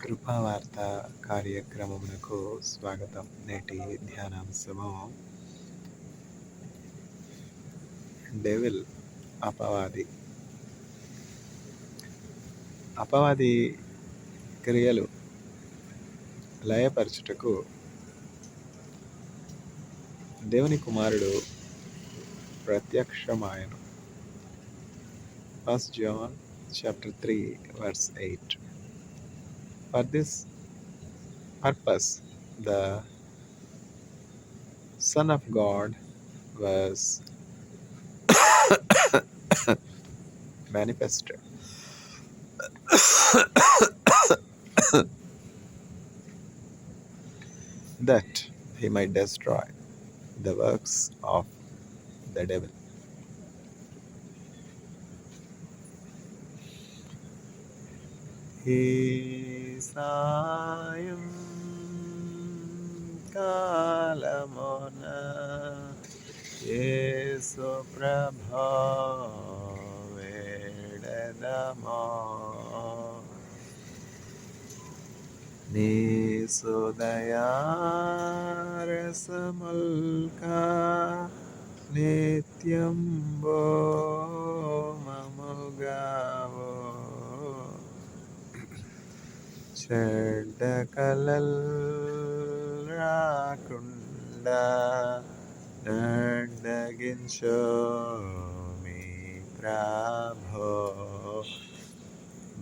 కృపావార్త కార్యక్రమమునకు స్వాగతం. నేటి ధ్యానాంశము డెవిల్ అపవాది. అపవాది క్రియలు లయపరచుటకు దేవుని కుమారుడు ప్రత్యక్షమాయను. 1 John chapter 3 verse 8. For this purpose the Son of God was manifested, that he might destroy the works of the devil. ఈ సాయం కాలమున యేసు ప్రభా వేడెదమా, నీ సుదయారసముల్కా నిత్యంబో మముగావో, చెడ్డ కలల్ రాకుండా నడ్డగించో మీ ప్రభో.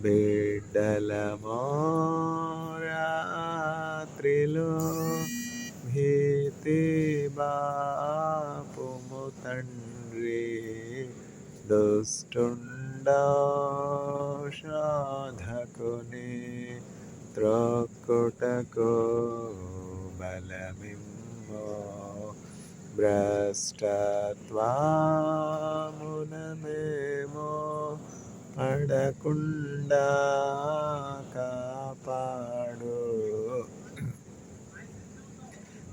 బిడ్డలమో రాత్రిలో భీతి బాపుము తండ్రి, దుష్టుండా శోధకుని త్రొక్కుటకు బలమిమ్మో. భ్రష్టత్వమున మేము పడకుండా కాపాడు,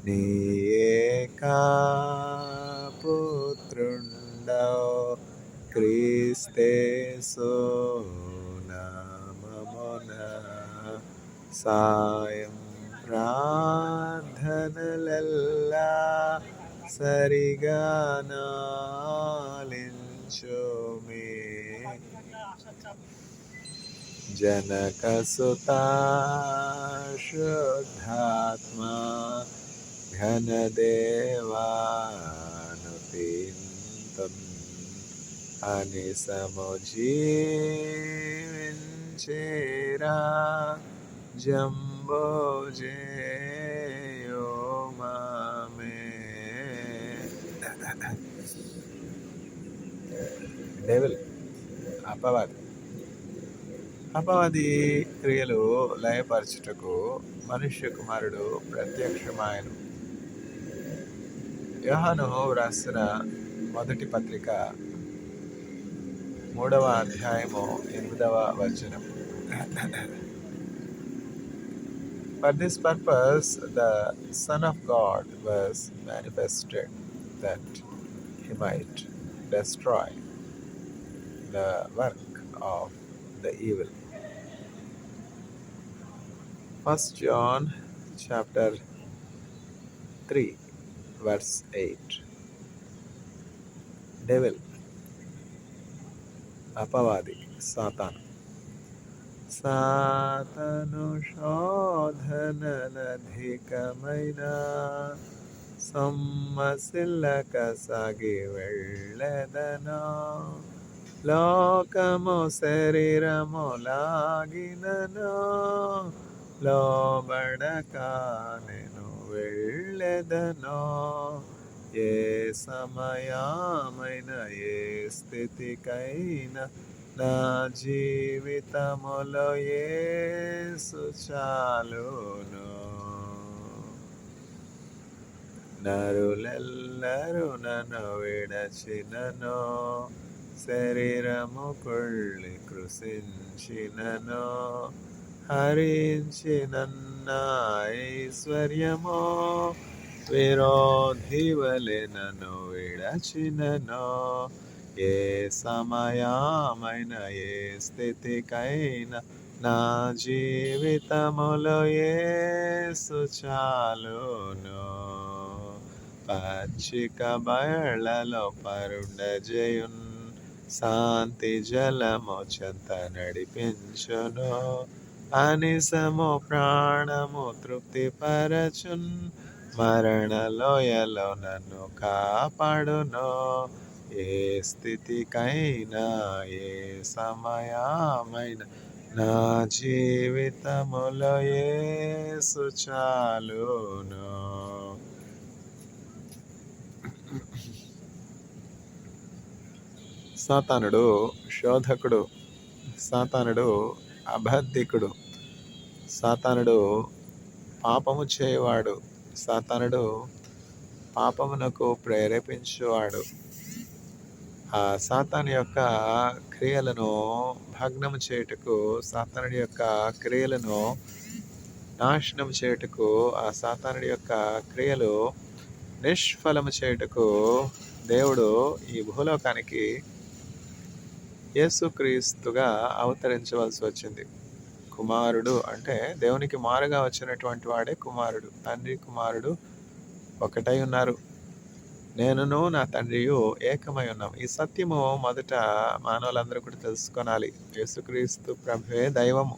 నీ ఏకా పుత్రుండవు క్రీస్తేసు నామమున సాయం ప్రార్థనలెల్లా సరిగా నాలించుమి. జనకసుతా శుద్ధాత్మ ఘనదేవానుపింతం అని సముజీవించేరా జంబోజేయో మామే. డెవిల్ అపవాది. అపవాది క్రియలు లయపరచుటకు మనుష్య కుమారుడు ప్రత్యక్షమాయను. యోహాను వ్రాసిన మొదటి పత్రిక 3వ అధ్యాయము 8వ వచనం. For this purpose the Son of God was manifested, that he might destroy the work of the evil. 1 John chapter 3 verse 8. Devil అపవాది, సాతాను. సాతాను శోధనలధికమైన సొమ్మసిల్లక సాగి వెళ్ళెదను, లోకము శరీరము లాగినను లోబడక నేను వెళ్ళెదను. ఏ సమయమైన ఏ స్థితికైనా నా జీవితములో యేసు చాలును. నరులెల్లరూ నన్ను విడచినను, శరీరము కుళ్ళి కృషించినను, హరించినన్న ఐశ్వర్యము విరోధి వలె నన్ను విడచినను. ఏ సమయమైన ఏ స్థితికైనా నా జీవితములో యేసు చాలును. పచ్చిక బయళ్ళలో పరుండజేయున్, శాంతి జలము చెంత నడిపించును. అనిసము ప్రాణము తృప్తిపరచున్, మరణ లోయలో నన్ను కాపాడును. ఏ స్థితికైనా ఏ సమయమైనా నా జీవితములో యేసు చాలును. సాతానుడు శోధకుడు, సాతానుడు అబద్ధికుడు, సాతానుడు పాపము చేయవాడు, సాతానుడు పాపమునకు ప్రేరేపించువాడు. ఆ సాతాను యొక్క క్రియలను భగ్నం చేయుటకు, సాతానుడి యొక్క క్రియలను నాశనం చేయుటకు, ఆ సాతానుడి యొక్క క్రియలు నిష్ఫలము చేయుటకు దేవుడు ఈ భూలోకానికి యేసుక్రీస్తుగా అవతరించవలసి వచ్చింది. కుమారుడు అంటే దేవునికి మారుగా వచ్చినటువంటి వాడే కుమారుడు. తండ్రి కుమారుడు ఒకటై ఉన్నారు. నేనును నా తండ్రియు ఏకమై ఉన్నాం. ఈ సత్యము మొదట మానవులందరూ కూడా తెలుసుకోనాలి. యేసుక్రీస్తు ప్రభువే దైవము,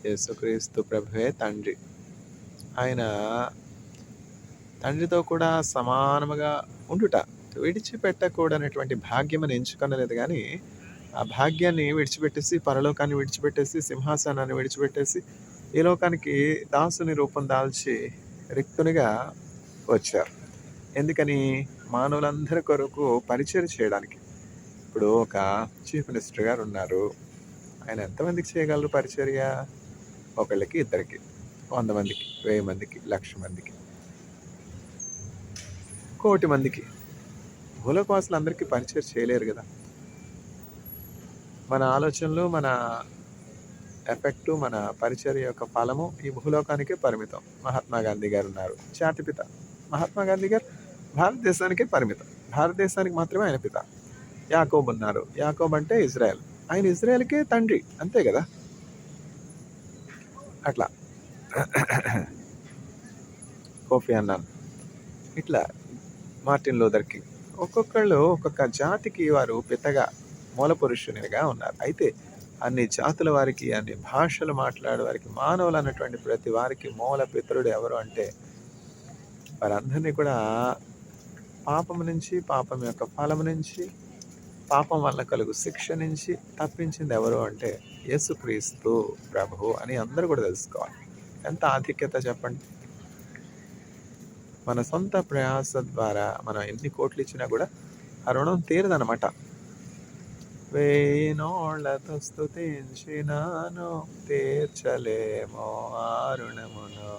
యేసుక్రీస్తు ప్రభువే తండ్రి. ఆయన తండ్రితో కూడా సమానముగా ఉండుట, విడిచిపెట్టకూడనటువంటి భాగ్యమని ఎంచుకొనలేదు. కానీ ఆ భాగ్యాన్ని విడిచిపెట్టేసి, పరలోకాన్ని విడిచిపెట్టేసి, సింహాసనాన్ని విడిచిపెట్టేసి ఈ లోకానికి దాసుని రూపం దాల్చి రిక్తునిగా వచ్చారు. ఎందుకని? మానవులందరి కొరకు పరిచయం చేయడానికి. ఇప్పుడు ఒక చీఫ్ మినిస్టర్ గారు ఉన్నారు. ఆయన ఎంతమందికి చేయగలరు పరిచర్య? ఒకళ్ళకి, ఇద్దరికి, 100 మందికి, 1000 మందికి, 1,00,000 మందికి, 1,000,000 మందికి. భూలోకవాసులు అందరికీ పరిచయం చేయలేరు కదా. మన ఆలోచనలు, మన ఎఫెక్టు, మన పరిచర్య యొక్క ఫలము ఈ భూలోకానికే పరిమితం. మహాత్మా గాంధీ గారు ఉన్నారు, జాతిపిత. మహాత్మా గాంధీ గారు భారతదేశానికే పరిమితం, భారతదేశానికి మాత్రమే ఆయన పిత. యాకోబ్ ఉన్నారు, యాకోబ్ అంటే ఇజ్రాయెల్, ఆయన ఇజ్రాయెల్కే తండ్రి, అంతే కదా. అట్లా కోఫీ అన్నాన్, ఇట్లా మార్టిన్ లూథర్ కింగ్, ఒక్కొక్కళ్ళు ఒక్కొక్క జాతికి వారు పితగా, మూల పురుషునిగా ఉన్నారు. అయితే అన్ని జాతుల వారికి, అన్ని భాషలు మాట్లాడే వారికి, మానవులు అన్నటువంటి ప్రతి వారికి మూల పితరుడు ఎవరు అంటే, వారందరినీ కూడా పాపం నుంచి, పాపం యొక్క ఫలం నుంచి, పాపం వల్ల కలుగు శిక్ష నుంచి తప్పించింది ఎవరు అంటే యేసుక్రీస్తు ప్రభువు అని అందరూ కూడా తెలుసుకోవాలి. ఎంత ఆధిక్యత చెప్పండి. మన సొంత ప్రయాస ద్వారా మనం ఎన్ని కోట్లు ఇచ్చినా కూడా ఆ రుణం తీరదనమాట. 1000 నోళ్లతో స్తుతించినాను, తీర్చలేమో ఆ రుణమును.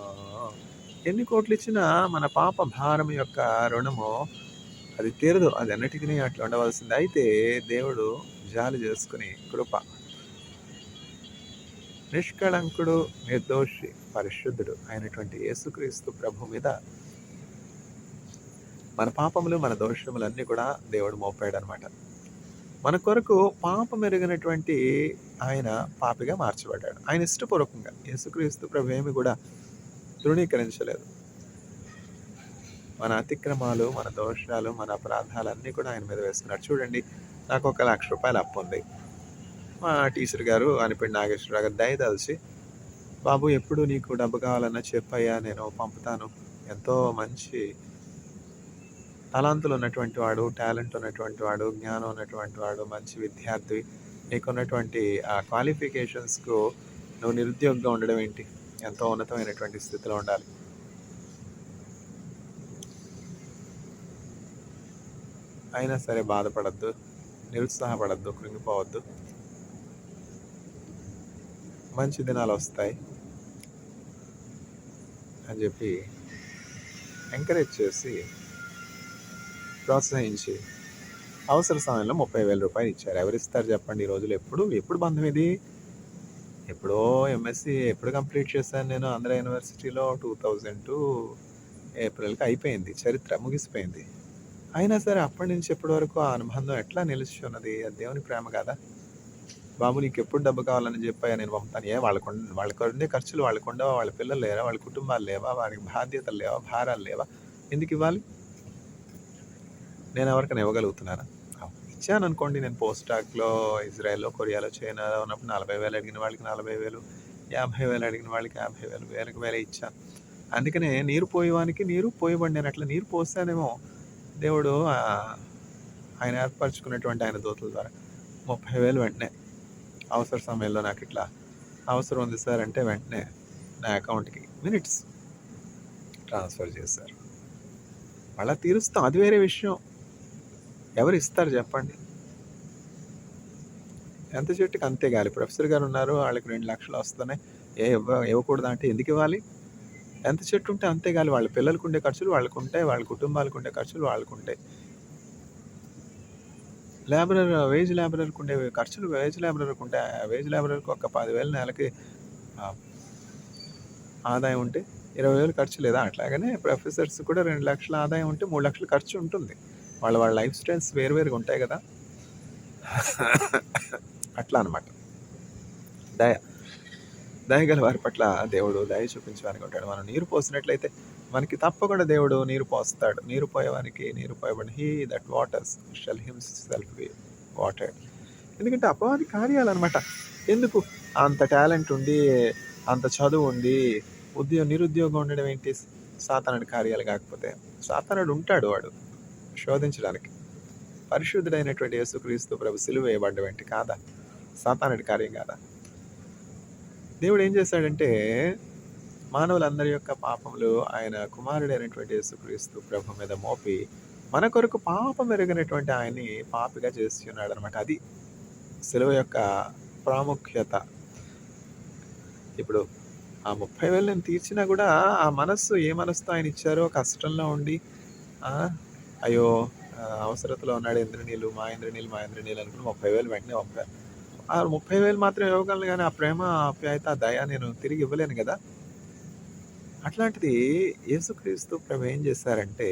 ఎన్ని కోట్లు ఇచ్చినా మన పాప భారం యొక్క రుణము అది తీరదు. అది అన్నిటికీ అట్లా ఉండవలసింది. అయితే దేవుడు జాలి చేసుకుని కృప, నిష్కళంకుడు, నిర్దోషి, పరిశుద్ధుడు అయినటువంటి యేసుక్రీస్తు ప్రభు మీద మన పాపములు, మన దోషములన్నీ కూడా దేవుడు మోపాడు అనమాట. మన కొరకు పాపం ఎరిగినటువంటి ఆయన పాపిగా మార్చబడ్డాడు. ఆయన ఇష్టపూర్వకంగా. యేసుక్రీస్తు ప్రభు ఏమి కూడా తృణీకరించలేదు. మన అతిక్రమాలు, మన దోషాలు, మన అపరాధాలన్నీ కూడా ఆయన మీద వేస్తున్నాడు. చూడండి, నాకు 1,00,000 రూపాయలు అప్పు ఉంది. మా టీచర్ గారు అనిపిండి నాగేశ్వరరావు గారు దయదలిచి, బాబు ఎప్పుడు నీకు డబ్బు కావాలన్నా చెప్పయ్యా, నేను పంపుతాను. ఎంతో మంచి తలాంతులు ఉన్నటువంటి వాడు, టాలెంట్ ఉన్నటువంటి వాడు, జ్ఞానం ఉన్నటువంటి వాడు, మంచి విద్యార్థి, నీకున్నటువంటి ఆ క్వాలిఫికేషన్స్కు నువ్వు నిరుద్యోగంగా ఉండడం ఏంటి? ఎంతో ఉన్నతమైనటువంటి స్థితిలో ఉండాలి. అయినా సరే బాధపడద్దు, నిరుత్సాహపడద్దు, కృంగిపోవద్దు. మంచి దినాలు వస్తాయి అని చెప్పి ఎంకరేజ్ చేసి, ప్రోత్సహించి అవసర సమయంలో 30,000 రూపాయలు ఇచ్చారు. ఎవరిస్తారు చెప్పండి ఈ రోజులు? ఎప్పుడు బంధం ఇది? ఎప్పుడో ఎంఎస్సి ఎప్పుడు కంప్లీట్ చేశాను నేను ఆంధ్ర యూనివర్సిటీలో, 2002 ఏప్రిల్కి అయిపోయింది. చరిత్ర ముగిసిపోయింది. అయినా సరే అప్పటి నుంచి ఇప్పటి వరకు ఆ అనుబంధం ఎట్లా నిలిచి ఉన్నది? అది దేవుని ప్రేమ కాదా? బాబు నీకెప్పుడు డబ్బు కావాలని చెప్పాయా నేను పంపుతాను. వాళ్ళకుండే ఖర్చులు వాళ్ళకుండవా? వాళ్ళ పిల్లలు లేరా? వాళ్ళ కుటుంబాలు లేవా? వారికి బాధ్యతలు లేవా? భారాలు లేవా? ఎందుకు ఇవ్వాలి? నేను ఎవరికైనా ఇవ్వగలుగుతున్నానా? ఇచ్చాననుకోండి, నేను పోస్ట్ డాక్‌లో, ఇజ్రాయెల్‌లో, కొరియాలో, చైనాలో ఉన్నప్పుడు 40,000 అడిగిన వాళ్ళకి 40,000, 50,000 అడిగిన వాళ్ళకి 50,000, వేలకు వేలే ఇచ్చాను. అందుకనే నీరు పోయేవానికి నీరు పోయబడి నేను అట్లా నీరు పోసానేమో దేవుడు ఆయన ఏర్పరచుకున్నటువంటి ఆయన దూతల ద్వారా 30,000 వెంటనే అవసర సమయంలో నాకు ఇట్లా అవసరం ఉంది సార్ అంటే వెంటనే నా అకౌంట్కి మినిట్స్ ట్రాన్స్ఫర్ చేశారు. మళ్ళీ తీరుస్తాం, అది వేరే విషయం. ఎవరు ఇస్తారు చెప్పండి? ఎంత చెట్టుకి అంతే గాలి. ప్రొఫెసర్ గారు ఉన్నారు, వాళ్ళకి 2 లక్షలు వస్తున్నాయి, ఇవ్వకూడదు అంటే ఎందుకు ఇవ్వాలి? ఎంత చెట్టు ఉంటే అంతే గాలి. వాళ్ళ పిల్లలకు ఉండే ఖర్చులు వాళ్ళకు ఉంటాయి, వాళ్ళ కుటుంబాలకు ఉండే ఖర్చులు వాళ్ళకు ఉంటాయి. వేజ్ లేబరర్కి ఉండే ఖర్చులు వేజ్ లేబరర్కి ఉంటాయి. వేజ్ లేబరర్కి ఒక 10,000 నెలకి ఆదాయం ఉంటే 20,000 ఖర్చు లేదా? అట్లాగనే ప్రొఫెసర్స్ కూడా 2 లక్షల ఆదాయం ఉంటే 3 లక్షలు ఖర్చు ఉంటుంది. వాళ్ళ లైఫ్ స్టైల్స్ వేరువేరుగా ఉంటాయి కదా. అట్లా అనమాట. దయగల వారి పట్ల దేవుడు దయ చూపించడానికి ఉంటాడు. మనం నీరు పోసినట్లయితే మనకి తప్పకుండా దేవుడు నీరు పోస్తాడు. నీరు పోయేవానికి నీరు పోయబడి he that waters shall himself be watered. ఎందుకంటే అపవాది కార్యాలన్నమాట. ఎందుకు అంత టాలెంట్ ఉండి, అంత చదువు ఉండి, నిరుద్యోగం ఉండడం ఏంటి? సాతానుడి కార్యాలు కాకపోతే? సాతానుడు ఉంటాడు, వాడు శోధించడానికి. పరిశుద్ధుడైనటువంటి యేసుక్రీస్తు ప్రభు సిలువ వేయబడ్డం ఏంటి? కాదా? సాతానుడి కార్యం కాదా? దేవుడు ఏం చేశాడంటే మానవులందరి యొక్క పాపములు ఆయన కుమారుడైనటువంటి యేసుక్రీస్తు ప్రభు మీద మోపి మన కొరకు పాపం ఎరగినటువంటి ఆయన్ని పాపిగా చేసి ఉన్నాడు అనమాట. అది సిలువ యొక్క ప్రాముఖ్యత. ఇప్పుడు ఆ 30,000 నేను తీర్చినా కూడా ఆ మనస్సు ఏ మనస్సుతో ఆయన ఇచ్చారో, కష్టంలో ఉండి అయ్యో అవసరతలో ఉన్నాడు, ఇంద్రనీళ్ళు మా ఇంద్రనీళ్ళు అనుకుని 30,000 వెంటనే పంపారు. ఆ 30,000 మాత్రం ఇవ్వగలను, కానీ ఆ ప్రేమ, ఆప్యాయత, దయ నేను తిరిగి ఇవ్వలేను కదా. అట్లాంటిది యేసుక్రీస్తు ప్రభు ఏం చేశారంటే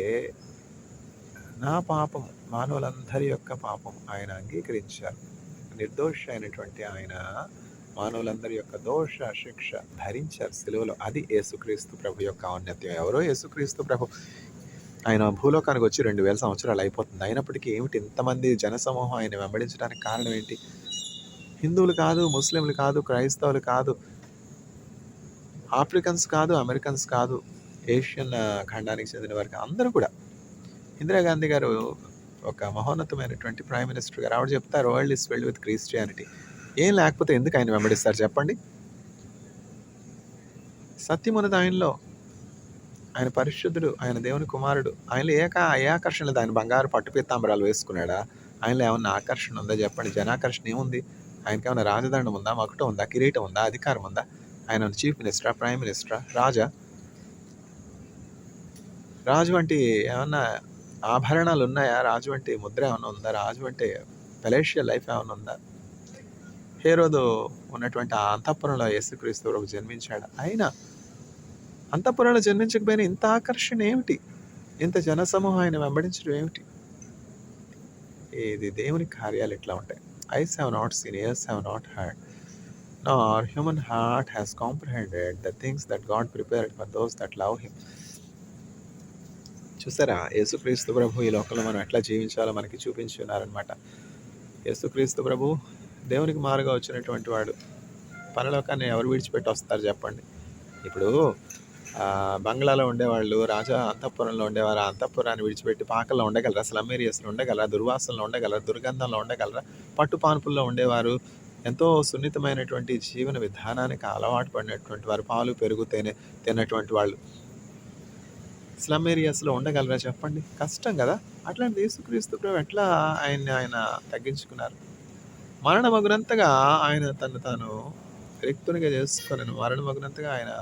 నా పాపం, మానవులందరి యొక్క పాపం ఆయన అంగీకరించారు. నిర్దోషి అయినటువంటి ఆయన మానవులందరి యొక్క దోష శిక్ష భరించారు సిలువలో. అది యేసుక్రీస్తు ప్రభు యొక్క ఔన్నత్యం. ఎవరో యేసుక్రీస్తు ప్రభు ఆయన భూలోకానికి వచ్చి 2,000 సంవత్సరాలు అయిపోతుంది. అయినప్పటికీ ఏమిటి ఇంతమంది జనసమూహం ఆయన వెంబడించడానికి కారణం ఏంటి? హిందువులు కాదు, ముస్లింలు కాదు, క్రైస్తవులు కాదు, ఆఫ్రికన్స్ కాదు, అమెరికన్స్ కాదు, ఏషియన్ ఖండానికి చెందిన వారికి అందరూ కూడా. ఇందిరాగాంధీ గారు ఒక మహోన్నతమైనటువంటి ప్రైమ్ మినిస్టర్ గారు, ఆవిడ చెప్తారు world is filled with Christianity. ఏం లేకపోతే ఎందుకు ఆయన వెంబడిస్తారు చెప్పండి? సత్యం ఉన్నది ఆయనలో. ఆయన పరిశుద్ధుడు, ఆయన దేవుని కుమారుడు. ఆయనలో ఏ ఆకర్షణ లేదు. ఆయన బంగారు పట్టు పీతాంబరాలు వేసుకున్నాడా? ఆయనలో ఏమన్నా ఆకర్షణ ఉందా చెప్పండి? జనాకర్షణ ఏముంది? ఆయనకి ఏమైనా రాజదండం ఉందా? మకుటం ఉందా? కిరీటం ఉందా? అధికారం ఉందా? ఆయన చీఫ్ మినిస్టరా? ప్రైమ్ మినిస్టరా? రాజు వంటి ఏమన్నా ఆభరణాలు ఉన్నాయా? రాజు వంటి ముద్ర ఏమైనా ఉందా? రాజు అంటే పెలేషియల్ లైఫ్ ఏమైనా ఉందా? హేరోదు ఉన్నటువంటి ఆ అంతఃపురంలో యేసుక్రీస్తు ప్రభు జన్మించాడు. అయినా అంతఃపురంలో జన్మించకపోయినా ఇంత ఆకర్షణ ఏమిటి? ఇంత జనసమూహం ఆయన వెంబడించడం ఏమిటి? ఇది దేవుని కార్యాలు ఎట్లా ఉంటాయి. Eyes have not seen, ears have not heard, nor human heart has comprehended the things that God prepared for those that love him. చూసారా, యేసుక్రీస్తు ప్రభు ఈ లోకంలో మనం ఎట్లా జీవించాలో మనకి చూపించి ఉన్నారనమాట. యేసుక్రీస్తు ప్రభు దేవునికి మారుగా వచ్చినటువంటి వాడు. పరలోకాన్ని ఎవరు విడిచిపెట్టి వస్తారు చెప్పండి? ఇప్పుడు బంగ్లాలో ఉండేవాళ్ళు, రాజా అంతఃపురంలో ఉండేవారు, ఆ అంతఃపురాన్ని విడిచిపెట్టి పాకల్లో ఉండగలరా? స్లమ్ ఉండగలరా? దుర్వాసనలో ఉండగలరా? దుర్గంధంలో ఉండగలరా? పట్టుపాన్పుల్లో ఉండేవారు, ఎంతో సున్నితమైనటువంటి జీవన విధానానికి అలవాటు పడినటువంటి వారు, పాలు పెరుగు తిన్నటువంటి వాళ్ళు స్లమ్ ఏరియాస్లో ఉండగలరా చెప్పండి? కష్టం కదా. అట్లాంటి యేసుక్రీస్తు ప్రభు ఎట్లా ఆయన తగ్గించుకున్నారు? మరణమగునంతగా ఆయన తను తాను రిక్తునిగా చేసుకొని మరణమగునంతగా ఆయన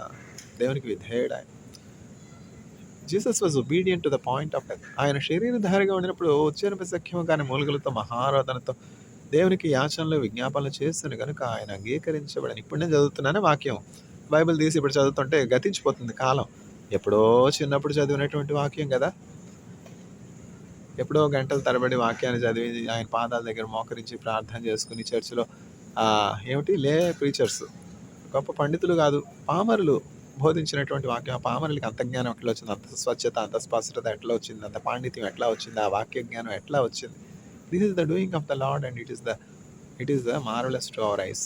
దేవునికి విధేయుడు. ఆయన Jesus was obedient to the point of death. ఆయన శరీరధారిగా ఉండినప్పుడు ఉచ్చరణ సఖ్యము కానీ మూలుగులతో మహారోధనతో దేవునికి యాచనలు విజ్ఞాపనలు చేస్తున్న కనుక ఆయన అంగీకరించబడని. ఇప్పుడు నేను చదువుతున్నానే వాక్యం, బైబిల్ తీసి ఇప్పుడు చదువుతుంటే గతించిపోతుంది కాలం. ఎప్పుడో చిన్నప్పుడు చదివినటువంటి వాక్యం కదా. ఎప్పుడో గంటల తరబడి వాక్యాన్ని చదివి ఆయన పాదాల దగ్గర మోకరించి ప్రార్థన చేసుకుని చర్చిలో ఏమిటి ప్రీచర్స్, గొప్ప పండితులు కాదు, పామరులు బోధించినటువంటి వాక్యం. ఆ పామరులకి అంత జ్ఞానం ఎట్లా వచ్చింది, అంత స్వచ్ఛత, అంత స్పష్టత ఎట్లా వచ్చింది, అంత పాండిత్యం ఎట్లా వచ్చింది, ఆ వాక్య జ్ఞానం ఎట్లా వచ్చింది? This is the doing of the lord and it is the marvellous to our eyes.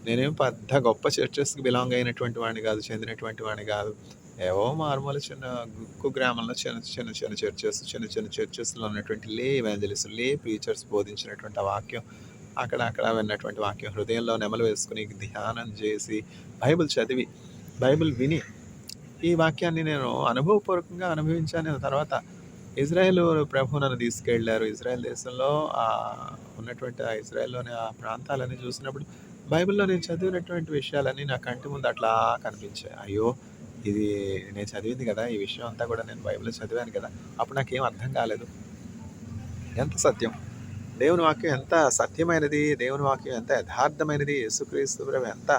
నేనేం పెద్ద గొప్ప చర్చెస్కి బిలాంగ్ అయినటువంటి వాడిని కాదు, చెందినటువంటి వాడిని కాదు. ఏవో మారుమూల చిన్న కుగ్రామంలో చిన్న చర్చెస్లో ఉన్నటువంటి ఎవాంజలిస్ట్, ప్రీచర్స్ బోధించినటువంటి ఆ వాక్యం, అక్కడ విన్నటువంటి వాక్యం హృదయంలో నెమలు వేసుకుని ధ్యానం చేసి బైబిల్ చదివి బైబిల్ విని ఈ వాక్యాన్ని నేను అనుభవపూర్వకంగా అనుభవించాను. తర్వాత ఇజ్రాయెల్ ప్రభు నన్ను తీసుకెళ్లారు. ఇజ్రాయెల్ దేశంలో ఉన్నటువంటి ఆ ఇజ్రాయెల్లోని ఆ ప్రాంతాలన్నీ చూసినప్పుడు బైబిల్లో నేను చదివినటువంటి విషయాలన్నీ నా కంటి ముందు అట్లా కనిపించాయి. అయ్యో, ఇది నేను చదివింది కదా, ఈ విషయం అంతా కూడా నేను బైబిల్లో చదివాను కదా. అప్పుడు నాకేం అర్థం కాలేదు. ఎంత సత్యం! దేవుని వాక్యం ఎంత సత్యమైనది, దేవుని వాక్యం ఎంత యథార్థమైనది, యేసుక్రీస్తు ప్రభు ఎంత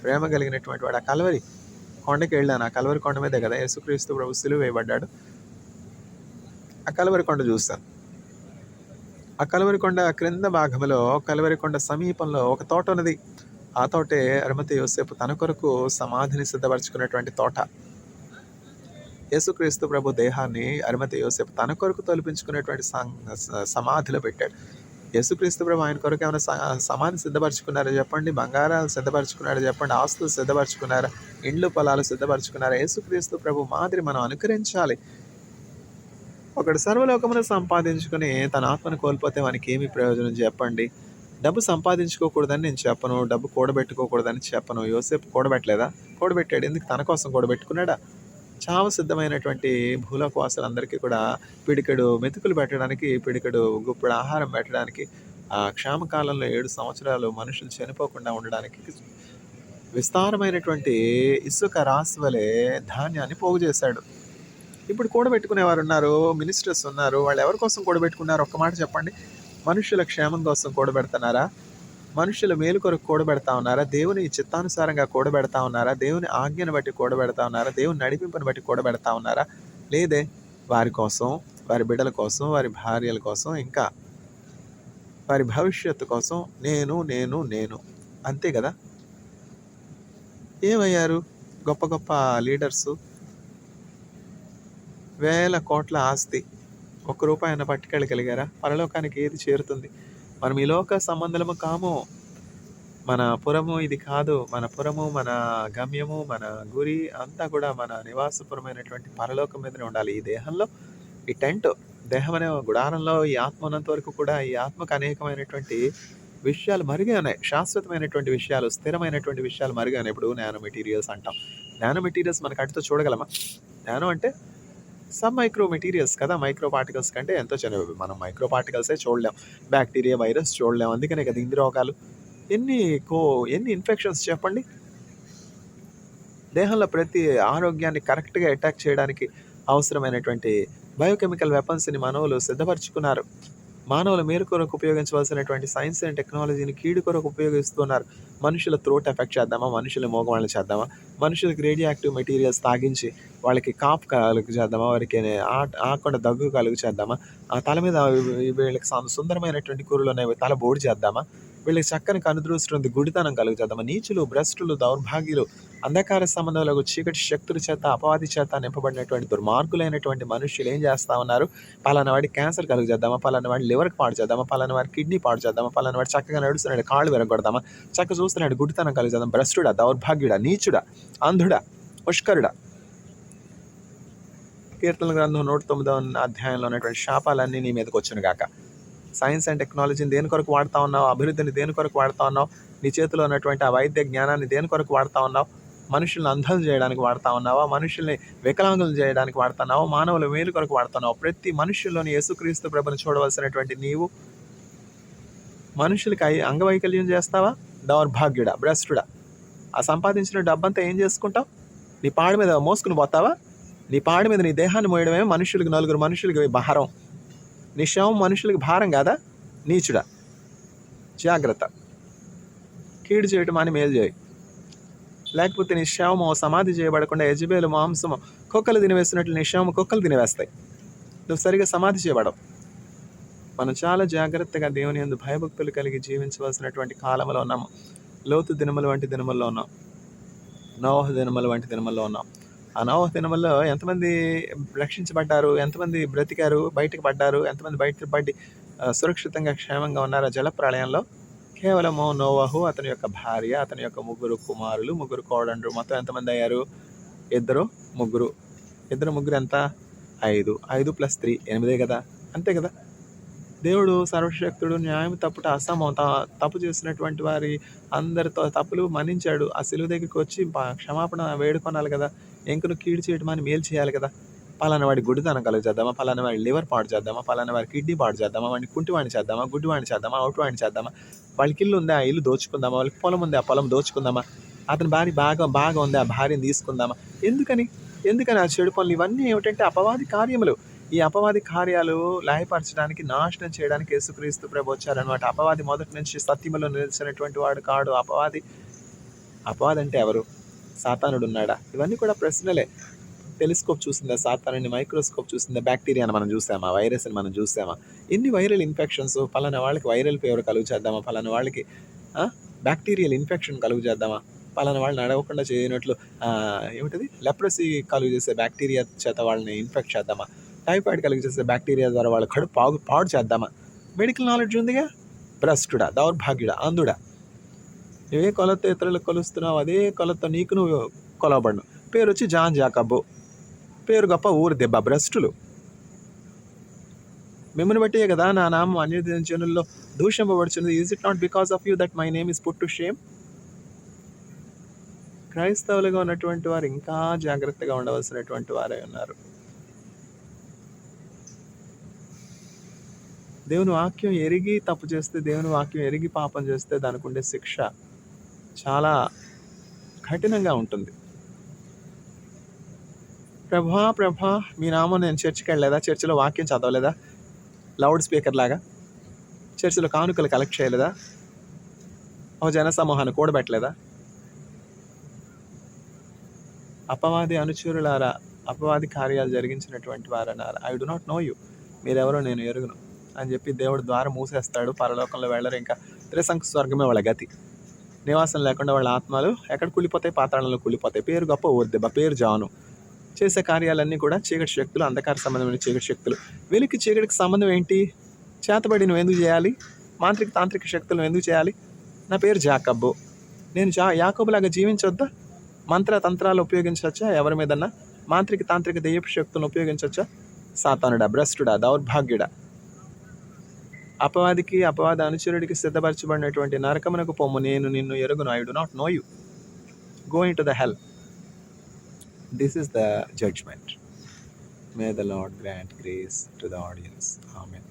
ప్రేమ కలిగినటువంటి వాడు. ఆ కల్వరి కొండకి వెళ్ళాను. ఆ కల్వరి కొండ మీదే కదా యేసుక్రీస్తు ప్రభు సిలువ వేయబడ్డాడు. ఆ కల్వరి కొండ చూస్తాను. ఆ కల్వరి కొండ క్రింద భాగంలో, కల్వరి కొండ సమీపంలో ఒక తోట ఉన్నది. ఆ తోటే అరిమతయి యోసేపు తన కొరకు సమాధిని సిద్ధపరచుకున్నటువంటి తోట. యేసుక్రీస్తు ప్రభు దేహాన్ని అరిమతయి యోసేపు తన కొరకు తొలిపించుకునేటువంటి సమాధిలో పెట్టాడు. యేసుక్రీస్తు ప్రభు ఆయన కొరకు ఏమైనా సమాధి సిద్ధపరచుకున్నారా చెప్పండి? బంగారాలు సిద్ధపరచుకున్నారా చెప్పండి? ఆస్తులు సిద్ధపరచుకున్నారా? ఇండ్లు పొలాలు సిద్ధపరచుకున్నారా? యేసుక్రీస్తు ప్రభు మాదిరి మనం అనుకరించాలి. ఒకడు సర్వలోకమును సంపాదించుకుని తన ఆత్మను కోల్పోతే మనకి ఏమి ప్రయోజనం చెప్పండి? డబ్బు సంపాదించుకోకూడదని నేను చెప్పను, డబ్బు కూడబెట్టుకోకూడదని చెప్పను. యోసేపు కూడబెట్టలేదా? కూడబెట్టాడు. ఎందుకు? తన కోసం కూడబెట్టుకున్నాడా? చావు సిద్ధమైనటువంటి భూలోకవాసులందరికీ కూడా పిడికెడు మెతుకులు పెట్టడానికి, పిడికెడు గుప్పెడు ఆహారం పెట్టడానికి, ఆ క్షామకాలంలో 7 సంవత్సరాలు మనుషులు చనిపోకుండా ఉండడానికి విస్తారమైనటువంటి ఇసుక రాశి వలె ధాన్యాన్ని పోగు చేశాడు. ఇప్పుడు కూడబెట్టుకునేవారు ఉన్నారు, మినిస్టర్స్ ఉన్నారు. వాళ్ళు ఎవరి కోసం కూడబెట్టుకున్నారు? ఒక్క మాట చెప్పండి. మనుషుల క్షేమం కోసం కూడబెడుతున్నారా? మనుషుల మేలు కొరకు కూడబెడతా ఉన్నారా? దేవుని చిత్తానుసారంగా కూడబెడతా ఉన్నారా? దేవుని ఆజ్ఞను బట్టి కూడబెడతా ఉన్నారా? దేవుని నడిపింపుని బట్టి కూడబెడతా ఉన్నారా? లేదే. వారి కోసం, వారి బిడ్డల కోసం, వారి భార్యల కోసం, ఇంకా వారి భవిష్యత్తు కోసం నేను నేను నేను అంతే కదా. ఏమయ్యారు గొప్ప గొప్ప లీడర్సు? వేల కోట్ల ఆస్తి, ₹1 అయినా పట్టుకెళ్ళగలిగారా? పరలోకానికి ఏది చేరుతుంది? మనం ఈ లోక సంబంధము కాము. మన పురము ఇది కాదు. మన పురము, మన గమ్యము, మన గురి అంతా కూడా మన నివాసపురమైనటువంటి పరలోకం మీదనే ఉండాలి. ఈ దేహంలో, ఈ టెంట్, దేహం అనే గుడారంలో ఈ ఆత్మ ఉన్నంత వరకు కూడా ఈ ఆత్మకు అనేకమైనటువంటి విషయాలు మరుగే ఉన్నాయి. శాశ్వతమైనటువంటి విషయాలు, స్థిరమైనటువంటి విషయాలు మరుగే ఉన్నాయి. ఇప్పుడు నానో మెటీరియల్స్ అంటాం. నానో మెటీరియల్స్ మన కంటితో చూడగలమా? నానో అంటే సబ్ మైక్రో మెటీరియల్స్ కదా. మైక్రో పార్టికల్స్ కంటే ఎంతో చిన్నవి. మనం మైక్రో పార్టికల్సే చూడలేం. బ్యాక్టీరియా, వైరస్ చూడలేం. అందుకనే కదా ఇన్ని రోగాలు, ఎన్ని ఇన్ఫెక్షన్స్ చెప్పండి. దేహంలో ప్రతి ఆరోగ్యాన్ని కరెక్ట్గా అటాక్ చేయడానికి అవసరమైనటువంటి బయోకెమికల్ వెపన్స్ని మానవులు సిద్ధపరచుకున్నారు. మానవుల మేలు కొరకు ఉపయోగించవలసినటువంటి సైన్స్ అండ్ టెక్నాలజీని కీడు కొరకు ఉపయోగిస్తున్నారు. మనుషుల త్రోట్ ఎఫెక్ట్ చేద్దామా? మనుషుల మోగవాళ్ళని చేద్దామా? మనుషులకి రేడియో మెటీరియల్స్ తాగించి వాళ్ళకి కాపు కలుగు చేద్దామా? వారికి ఆకుండా దగ్గు కలుగు చేద్దామా? ఆ తల మీద వీళ్ళకి సుందరమైనటువంటి కూరలు అనేవి తల బోడి చేద్దామా? వీళ్ళకి చక్కని కనుదృష్టి ఉంది, గుడితనం కలుగు చేద్దామా? నీచులు, భ్రష్టులు, దౌర్భాగ్యులు, అంధకార సంబంధంలో చీకటి శక్తుల చేత, అపవాది చేత నింపబడినటువంటి దుర్మార్గులైనటువంటి మనుషులు ఏం చేస్తా ఉన్నారు? పలానా వాడికి క్యాన్సర్ కలుగు చేద్దామా? పలానా వాడి లివర్కి పాడు చేద్దామా? పలానా వాడి కిడ్నీ పాడు చేద్దామా? పలానా వాడు చక్కగా నడుస్తున్నాడు, కాళ్ళు విరగొడదామా? చక్కగా చూస్తున్నాడు, గుడితనం కలుగు చేద్దాం? భ్రష్టుడా, దౌర్భాగ్యుడా, నీచుడా, అంధుడా, పుష్కరుడా. కీర్తనల గ్రంథం 109వ అధ్యాయంలో ఉన్నటువంటి శాపాలన్నీ నీ మీదకి వచ్చును గాక. సైన్స్ అండ్ టెక్నాలజీని దేని కొరకు వాడుతూ ఉన్నావు? అభివృద్ధిని దేని కొరకు వాడుతూ ఉన్నావు? నీ చేతిలో ఉన్నటువంటి ఆ వైద్య జ్ఞానాన్ని దేని కొరకు వాడుతూ ఉన్నావు? మనుషులను అంధం చేయడానికి వాడుతూ ఉన్నావా? మనుషుల్ని వికలాంగులు చేయడానికి వాడుతున్నావా? మానవుల మేలు కొరకు వాడుతున్నావు? ప్రతి మనుషుల్లోని యేసుక్రీస్తు ప్రభుని చూడవలసినటువంటి నీవు మనుషులకి అంగవైకల్యం చేస్తావా? దౌర్భాగ్యుడా, భ్రష్టుడా. ఆ సంపాదించిన డబ్బంతా ఏం చేసుకుంటావు? నీ పాడి మీద మోసుకుని పోతావా? నీ పాడి మీద నీ దేహాన్ని మోయడమే మనుషులకి, నలుగురు మనుషులకి భారం. నీ శవం మనుషులకి భారం కాదా? నీచుడా, జాగ్రత్త. కీడు చేయటం అని మేలు చేయి. లేకపోతే నీ శవము సమాధి చేయబడకుండా యజబేలు మాంసము కుక్కలు తినివేసినట్లు నీ శవము కుక్కలు తినివేస్తాయి. నువ్వు సరిగా సమాధి చేయబడవు. మనం చాలా జాగ్రత్తగా దేవుని యందు భయభక్తులు కలిగి జీవించవలసినటువంటి కాలంలో ఉన్నాము. లోతు దినములు వంటి దినముల్లో ఉన్నాం. నోవహు దినములు వంటి దినముల్లో ఉన్నాం. ఆ నోవహు దినముల్లో ఎంతమంది రక్షించబడ్డారు? ఎంతమంది బ్రతికారు? బయటకు పడ్డారు? ఎంతమంది బయట పడి సురక్షితంగా క్షేమంగా ఉన్నారు ఆ జల ప్రళయంలో? కేవలము నోవహు, అతని యొక్క భార్య, అతని యొక్క 3 కుమారులు, 3 కోడండ్రు. మొత్తం ఎంతమంది అయ్యారు? 2, 3. 2, 3 ఎంత? 5. 5 + 3 8 కదా. అంతే కదా. దేవుడు సర్వశక్తుడు, న్యాయం తప్పుట అసమం. తప్పు చేసినటువంటి వారి అందరితో తప్పులు మన్నించాడు. ఆ సిలువ దగ్గరికి వచ్చి క్షమాపణ వేడుకొనాలి కదా. ఇంకను కీడు చేయటం అని మేలు చేయాలి కదా. పలానా వాడి గుడితనం కలుగు చేద్దామా, పలానా వాడి లివర్ పాడు చేద్దామా, పలానా వాడి కిడ్నీ పాడు చేద్దామా, వాడిని కుంటివాడిని చేద్దామా, గుడ్డివాడిని చేద్దామా, అవుటివాడిని చేద్దామా, వాళ్ళకి ఇల్లు ఉంది ఆ ఇల్లు దోచుకుందామా, వాళ్ళకి పొలం ఉంది ఆ పొలం దోచుకుందామా, అతని భార్య బాగా ఉంది ఆ భార్యను తీసుకుందామా. ఎందుకని ఆ చెడు పనులు? ఇవన్నీ ఏమిటంటే అపవాది కార్యములు. ఈ అపవాది కార్యాలు లయపరచడానికి, నాశనం చేయడానికి యేసుక్రీస్తు ప్రభు వచ్చారనమాట. అపవాది మొదటి నుంచి సత్యములో నిలిచినటువంటి వాడు కాడు. అపవాది అంటే ఎవరు? సాతానుడు ఉన్నాడా? ఇవన్నీ కూడా ప్రశ్నలే. టెలిస్కోప్ చూసిందా సాతానుడిని? మైక్రోస్కోప్ చూసిందా బ్యాక్టీరియాని మనం చూసామా? వైరస్ని మనం చూసామా? ఎన్ని వైరల్ ఇన్ఫెక్షన్స్. పలానా వాళ్ళకి వైరల్ ఫీవర్ కలుగు చేద్దామా, పలానా వాళ్ళకి బ్యాక్టీరియల్ ఇన్ఫెక్షన్ కలుగు చేద్దామా, పలానా వాళ్ళని అడగకుండా చేయనట్లు ఏమిటది లెప్రసీ కలుగు చేసే బ్యాక్టీరియా చేత వాళ్ళని ఇన్ఫెక్ట్ చేద్దామా, టైఫాయిడ్ కలుగు చేసే బ్యాక్టీరియా ద్వారా వాళ్ళ కడుపు పాడు చేద్దామా? మెడికల్ నాలెడ్జ్ ఉందిగా. భ్రష్టుడా, దౌర్భాగ్యుడా, అంధుడా. ఏ కొలత ఇతరులకు కొలుస్తున్నావు అదే కొలత నీకు నువ్వు కొలవబడను. పేరు వచ్చి జాన్ జాకబ్బు, పేరు గొప్ప, ఊరు దెబ్బ. భ్రష్టులు. మిమ్మల్ని బట్టే కదా నా నామం అన్య జనుల్లో దూషింపబడుచున్నది. Is it not because of you that my name is put to shame? క్రైస్తవులుగా ఉన్నటువంటి వారు ఇంకా జాగ్రత్తగా ఉండవలసినటువంటి వారే ఉన్నారు. దేవుని వాక్యం ఎరిగి తప్పు చేస్తే, దేవుని వాక్యం ఎరిగి పాపం చేస్తే దానికి ఉండే శిక్ష చాలా కఠినంగా ఉంటుంది. ప్రభా మీ నామం నేను చర్చికి వెళ్ళలేదా? చర్చిలో వాక్యం చదవలేదా? లౌడ్ స్పీకర్ లాగా చర్చిలో కానుకలు కలెక్ట్ చేయలేదా? ఒక జన సమూహాన్ని కూడబెట్టలేదా? అపవాది అనుచరులారా, అపవాది కార్యాలు జరిగించినటువంటి వారన్నారా, I do not know you, మీరెవరో నేను ఎరుగును అని చెప్పి దేవుడు ద్వారం మూసేస్తాడు. పరలోకంలో వెళ్ళరు. ఇంకా త్రిశంకు స్వర్గమే వాళ్ళ గతి. నివాసం లేకుండా వాళ్ళ ఆత్మలు ఎక్కడ కుళ్ళిపోతాయి? పాతాళంలో కుళ్ళిపోతాయి. పేరు గొప్ప, ఊర్దెబ్బ. పేరు జాను. చేసే కార్యాలన్నీ కూడా చీకటి శక్తులు, అంధకార సంబంధమైన చీకటి శక్తులు. వీళ్ళకి చీకటికి సంబంధం ఏంటి? చేతబడి నువ్వు ఎందుకు చేయాలి? మాంత్రిక తాంత్రిక శక్తులు నువ్వు ఎందుకు చేయాలి? నా పేరు జాకబ్బు. నేను యాకోబులాగా జీవించొద్దా? మంత్ర తంత్రాలు ఉపయోగించవచ్చా ఎవరి మీదన్నా? మాంత్రిక తాంత్రిక దెయ్యపు శక్తులను ఉపయోగించవచ్చా? సాతానుడా, భ్రష్టుడా, దౌర్భాగ్యుడా, అపవాదికి, అపవాద అనుచరుడికి సిద్ధపరచబడినటువంటి నరకమునకు పొమ్ము. నేను నిన్ను ఎరుగును. I do not know you. Go in to the hell. This is the judgment. May the Lord grant grace to the audience. Amen.